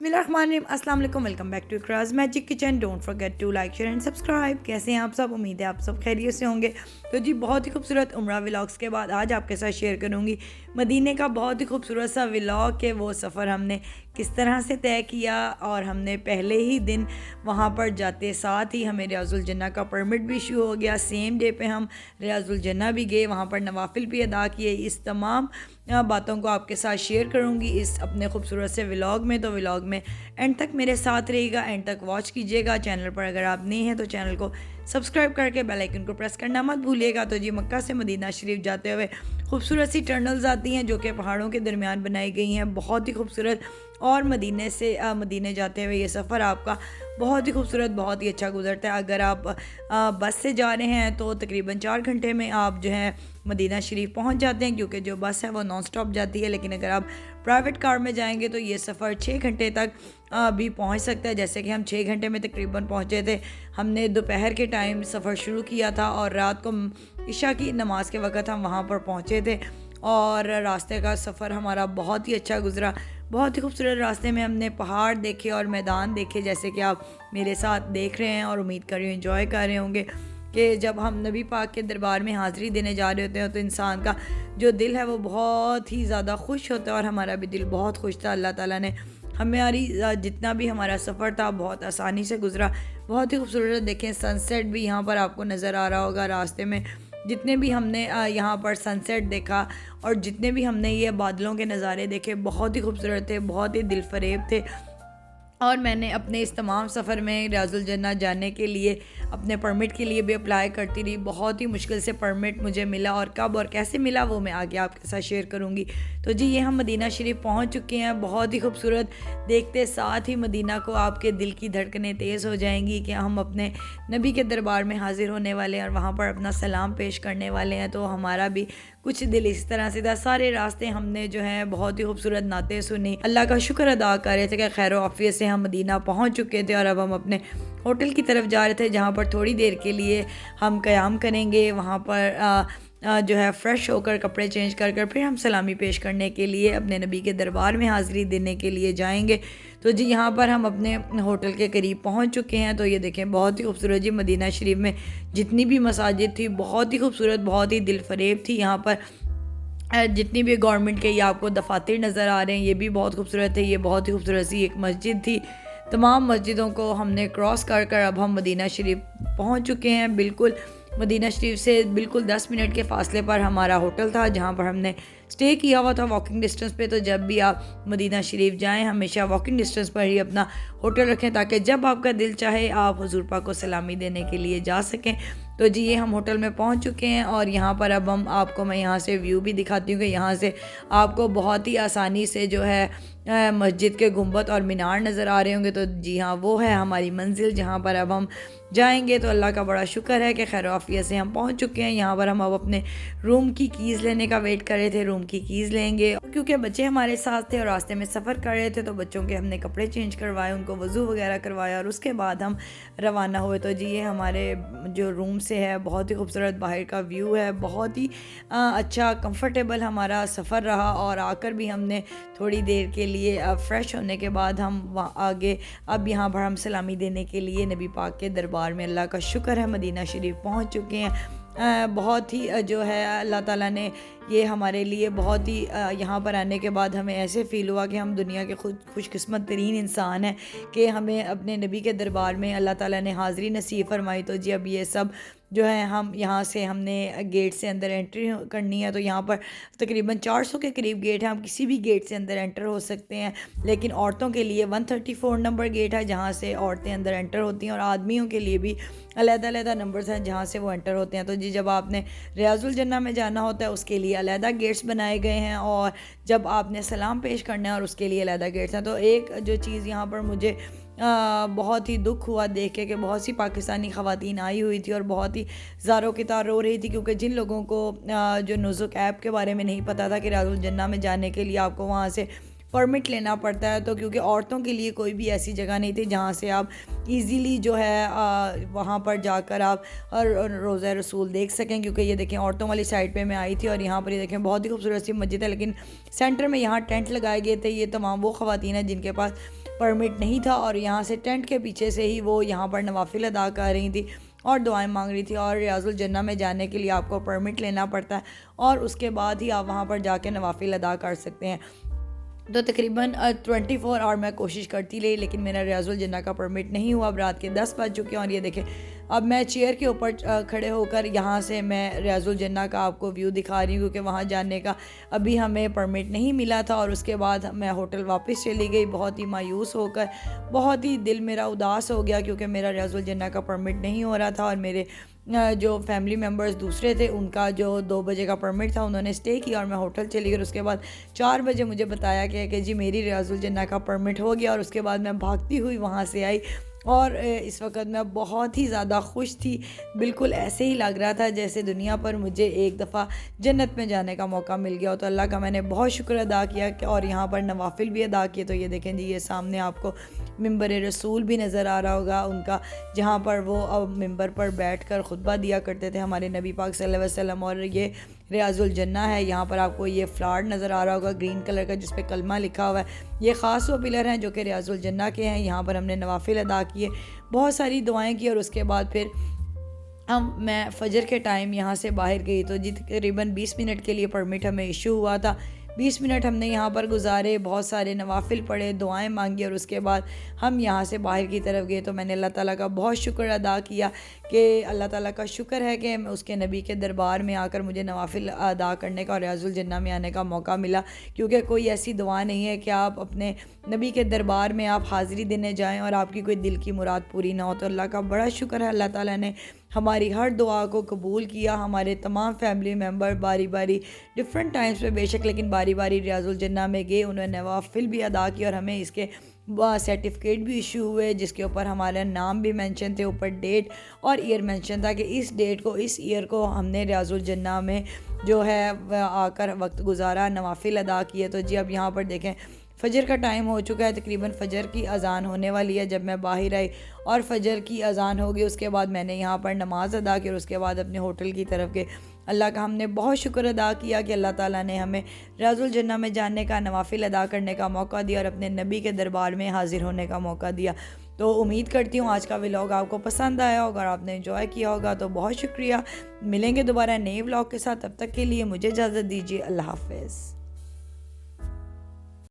बिस्मिल्लाहिर्रहमानिर्रहीम, अस्सलाम वालेकुम, welcome back to Ikraz magic kitchen. Don't forget to like share and subscribe. कैसे हैं आप सब? उम्मीद है आप सब खैरियत से होंगे। तो जी बहुत ही खूबसूरत उम्रा व्लॉग्स के बाद आज आपके साथ शेयर करूंगी मदीने का बहुत ही खूबसूरत सा व्लॉग के वो सफ़र हमने किस तरह से तय किया। और हमने पहले ही दिन वहाँ पर जाते साथ ही हमें रियाजुल जन्ना का परमिट भी इशू हो गया। सेम डे पे हम रियाजुल जन्ना भी गए, वहाँ पर नवाफिल भी अदा किए। इस तमाम बातों को आपके साथ शेयर करूंगी इस अपने खूबसूरत से व्लॉग में। तो व्लॉग में एंड तक मेरे साथ रहिएगा, एंड तक वॉच कीजिएगा। चैनल पर अगर आप नए हैं तो चैनल को सब्सक्राइब करके बेल आइकन को प्रेस करना मत भूलिएगा। तो जी मक्का से मदीना शरीफ जाते हुए खूबसूरत सी टनल्स आती हैं जो कि पहाड़ों के दरमियान बनाई गई हैं, बहुत ही खूबसूरत। और मदीने से मदीने जाते हुए ये सफ़र आपका बहुत ही खूबसूरत, बहुत ही अच्छा गुजरता है। अगर आप बस से जा रहे हैं तो तकरीबन 4 घंटे में आप जो है मदीना शरीफ पहुंच जाते हैं, क्योंकि जो बस है वो नॉन स्टॉप जाती है। लेकिन अगर आप प्राइवेट कार में जाएंगे तो ये सफ़र 6 घंटे तक भी पहुंच सकता है। जैसे कि हम 6 घंटे में तकरीबन पहुंचे थे। हमने दोपहर के टाइम सफ़र शुरू किया था और रात को इशा की नमाज के वक़्त हम वहाँ पर पहुँचे थे। और रास्ते का सफ़र हमारा बहुत ही अच्छा गुजरा। बहुत ही खूबसूरत रास्ते में हमने पहाड़ देखे और मैदान देखे, जैसे कि आप मेरे साथ देख रहे हैं। और उम्मीद कर रही हूँ एंजॉय कर रहे होंगे कि जब हम नबी पाक के दरबार में हाज़िरी देने जा रहे होते हैं तो इंसान का जो दिल है वो बहुत ही ज़्यादा खुश होता है। और हमारा भी दिल बहुत खुश था। अल्लाह ताला ने हमारी जितना भी हमारा सफ़र था बहुत आसानी से गुजरा। बहुत ही खूबसूरत देखें, सनसेट भी यहाँ पर आपको नज़र आ रहा होगा रास्ते में। जितने भी हमने यहाँ पर सनसेट देखा और जितने भी हमने ये बादलों के नज़ारे देखे बहुत ही खूबसूरत थे, बहुत ही दिलफरेब थे। और मैंने अपने इस तमाम सफ़र में रियाजुल जन्ना जाने के लिए अपने परमिट के लिए भी अप्लाई करती रही। बहुत ही मुश्किल से परमिट मुझे मिला, और कब और कैसे मिला वो मैं आगे आपके साथ शेयर करूंगी। तो जी ये हम मदीना शरीफ पहुंच चुके हैं। बहुत ही खूबसूरत, देखते साथ ही मदीना को आपके दिल की धड़कनें तेज़ हो जाएंगी कि हम अपने नबी के दरबार में हाज़िर होने वाले हैं और वहाँ पर अपना सलाम पेश करने वाले हैं। तो हमारा भी कुछ दिल इस तरह से था। सारे रास्ते हमने जो है बहुत ही खूबसूरत नाते सुनी, अल्लाह का शुक्र अदा कर रहे थे कि खैर आफियत से हम मदीना पहुंच चुके थे। और अब हम अपने होटल की तरफ जा रहे थे, जहां पर थोड़ी देर के लिए हम क़याम करेंगे। वहां पर जो है फ़्रेश होकर कपड़े चेंज कर फिर हम सलामी पेश करने के लिए अपने नबी के दरबार में हाज़िरी देने के लिए जाएंगे। तो जी यहाँ पर हम अपने होटल के करीब पहुँच चुके हैं। तो ये देखें बहुत ही खूबसूरत जी मदीना शरीफ में जितनी भी मसाजिद थी बहुत ही खूबसूरत, बहुत ही दिलफरेब थी। यहाँ पर जितनी भी गवर्नमेंट के ये आपको दफातर नज़र आ रहे हैं ये भी बहुत खूबसूरत है। ये बहुत ही खूबसूरत सी एक मस्जिद थी। तमाम मस्जिदों को हमने क्रॉस कर अब हम मदीना शरीफ पहुँच चुके हैं। बिल्कुल मदीना शरीफ से बिल्कुल 10 मिनट के फ़ासले पर हमारा होटल था, जहाँ पर हमने स्टे किया हुआ था वॉकिंग डिस्टेंस पे। तो जब भी आप मदीना शरीफ जाएं हमेशा वॉकिंग डिस्टेंस पर ही अपना होटल रखें, ताकि जब आपका दिल चाहे आप हुजूर पाक को सलामी देने के लिए जा सकें। तो जी ये हम होटल में पहुंच चुके हैं। और यहाँ पर अब हम आपको मैं यहाँ से व्यू भी दिखाती हूँ कि यहाँ से आपको बहुत ही आसानी से जो है मस्जिद के गुंबद और मीनार नज़र आ रहे होंगे। तो जी हाँ वो है हमारी मंजिल जहाँ पर अब हम जाएंगे। तो अल्लाह का बड़ा शुक्र है कि खैर आफियत से हम पहुँच चुके हैं। यहाँ पर हम अब अपने रूम की कीज़ लेने का वेट कर रहे थे। रूम की कीज़ लेंगे क्योंकि बच्चे हमारे साथ थे और रास्ते में सफ़र कर रहे थे। तो बच्चों के हमने कपड़े चेंज करवाए, उनको वज़ू वगैरह करवाया और उसके बाद हम रवाना हुए। तो जी ये हमारे जो रूम से है बहुत ही खूबसूरत बाहर का व्यू है। बहुत ही अच्छा कंफर्टेबल हमारा सफ़र रहा। और आकर भी हमने थोड़ी देर के लिए फ़्रेश होने के बाद हम आगे अब यहाँ पर हम सलामी देने के लिए नबी पाक के दरबार में अल्लाह का शुक्र है मदीना शरीफ पहुँच चुके हैं। बहुत ही जो है अल्लाह ताला ने ये हमारे लिए बहुत ही यहाँ पर आने के बाद हमें ऐसे फ़ील हुआ कि हम दुनिया के खुशकिस्मत तरीन इंसान हैं कि हमें अपने नबी के दरबार में अल्लाह ताला ने हाज़िरी नसीब फरमाई। तो जी अब ये सब जो है हम यहाँ से हमने गेट से अंदर एंट्री करनी है। तो यहाँ पर तकरीबन 400 के करीब गेट है, हम किसी भी गेट से अंदर एंटर हो सकते हैं। लेकिन औरतों के लिए 134 नंबर गेट है जहाँ से औरतें अंदर एंटर होती हैं, और आदमियों के लिए भी अलग-अलग नंबर्स हैं जहाँ से वो एंटर होते हैं। तो जी जब आपने रियाजुल जन्ना में जाना होता है उसके लिए अलहदा गेट्स बनाए गए हैं, और जब आपने सलाम पेश करना है और उसके लिए अलहदा गेट्स हैं। तो एक जो चीज़ यहाँ पर मुझे बहुत ही दुख हुआ देख के कि बहुत सी पाकिस्तानी ख़वातीन आई हुई थी और बहुत ही ज़ारों की तार रो रही थी, क्योंकि जिन लोगों को जो नुज़ुक ऐप के बारे में नहीं पता था कि रियाजुल जन्ना में जाने के लिए आपको वहाँ से परमिट लेना पड़ता है। तो क्योंकि औरतों के लिए कोई भी ऐसी जगह नहीं थी जहाँ से आप इजीली जो है वहाँ पर जाकर आप और रोज़ा रसूल देख सकें। क्योंकि ये देखें औरतों वाली साइड पे मैं आई थी और यहाँ पर ये देखें बहुत ही खूबसूरत सी मस्जिद है, लेकिन सेंटर में यहाँ टेंट लगाए गए थे। ये तमाम वो ख़वातीन हैं जिनके पास परमिट नहीं था और यहाँ से टेंट के पीछे से ही वो यहाँ पर नवाफिल अदा कर रही थी और दुआएं मांग रही थी। और रियाजुल जन्ना में जाने के लिए आपको परमिट लेना पड़ता है और उसके बाद ही आप वहाँ पर जाके नवाफिल अदा कर सकते हैं। तो तकरीबन 24 आवर मैं कोशिश करती रही, लेकिन मेरा रियाजुल जन्ना का परमिट नहीं हुआ। अब रात के 10 बज चुके हैं और ये देखें अब मैं चेयर के ऊपर खड़े होकर यहाँ से मैं रियाजुल जन्ना का आपको व्यू दिखा रही हूँ, क्योंकि वहाँ जाने का अभी हमें परमिट नहीं मिला था। और उसके बाद मैं होटल वापस चली गई बहुत ही मायूस होकर, बहुत ही दिल मेरा उदास हो गया, क्योंकि मेरा रियाजुल जन्ना का परमिट नहीं हो रहा था। और मेरे जो फैमिली मेम्बर्स दूसरे थे उनका जो 2 बजे का परमिट था उन्होंने स्टे किया और मैं होटल चली गई। उसके बाद 4 बजे मुझे बताया गया कि जी मेरी रियाजुल जन्ना का परमिट हो गया। और उसके बाद मैं भागती हुई वहाँ से आई और इस वक्त मैं बहुत ही ज़्यादा खुश थी। बिल्कुल ऐसे ही लग रहा था जैसे दुनिया पर मुझे एक दफ़ा जन्नत में जाने का मौका मिल गया हो। तो अल्लाह का मैंने बहुत शुक्र अदा किया कि और यहाँ पर नवाफिल भी अदा किए। तो ये देखें जी, ये सामने आपको मिंबर रसूल भी नज़र आ रहा होगा उनका, जहाँ पर वो अब मिंबर पर बैठकर खुतबा दिया करते थे हमारे नबी पाक सल्लल्लाहु अलैहि वसल्लम। और ये रियाजुल जन्ना है, यहाँ पर आपको ये फ्लावर नज़र आ रहा होगा ग्रीन कलर का जिस पे कलमा लिखा हुआ है। ये ख़ास वो पिलर हैं जो कि रियाजुल जन्ना के हैं। यहाँ पर हमने नवाफिल अदा किए, बहुत सारी दुआएं की और उसके बाद फिर मैं फ़जर के टाइम यहाँ से बाहर गई। तो जी तकरीबन 20 मिनट के लिए परमिट हमें इशू हुआ था। 20 मिनट हमने यहाँ पर गुजारे, बहुत सारे नवाफिल पढ़े, दुआएं मांगी और उसके बाद हम यहाँ से बाहर की तरफ गए। तो मैंने अल्लाह ताला का बहुत शुक्र अदा किया कि अल्लाह ताला का शुक्र है कि उसके नबी के दरबार में आकर मुझे नवाफिल अदा करने का और रियाजुल जन्ना में आने का मौका मिला। क्योंकि कोई ऐसी दुआ नहीं है कि आप अपने नबी के दरबार में आप हाज़िरी देने जाएँ और आपकी कोई दिल की मुराद पूरी ना हो। तो अल्लाह का बड़ा शुक्र है, अल्लाह ताला ने हमारी हर दुआ को कबूल किया। हमारे तमाम फैमिली मेम्बर बारी बारी डिफरेंट टाइम्स पे बेशक, लेकिन बारी बारी रियाजुल जन्ना में गए, उन्होंने नवाफिल भी अदा किया और हमें इसके सर्टिफिकेट भी इशू हुए जिसके ऊपर हमारा नाम भी मेंशन थे, ऊपर डेट और ईयर मेंशन था कि इस डेट को इस ईयर को हमने रियाजुल जन्ना में जो है आकर वक्त गुजारा, नवाफिल अदा किए। तो जी अब यहाँ पर देखें फ़जर का टाइम हो चुका है, तकरीबन फ़जर की अज़ान होने वाली है जब मैं बाहर आई और फ़जर की अज़ान हो गई। उसके बाद मैंने यहाँ पर नमाज़ अदा की और उसके बाद अपने होटल की तरफ गए। अल्लाह का हमने बहुत शुक्र अदा किया कि अल्लाह ताला ने हमें रियाजुल जन्ना में जाने का, नवाफिल अदा करने का मौका दिया और अपने नबी के दरबार में हाज़िर होने का मौका दिया। तो उम्मीद करती हूँ आज का व्लॉग आपको पसंद आया होगा और आपने एंजॉय किया होगा। तो बहुत शुक्रिया, मिलेंगे दोबारा नए व्लॉग के साथ, तब तक के लिए मुझे इजाज़त दीजिए। अल्लाह हाफ़िज़।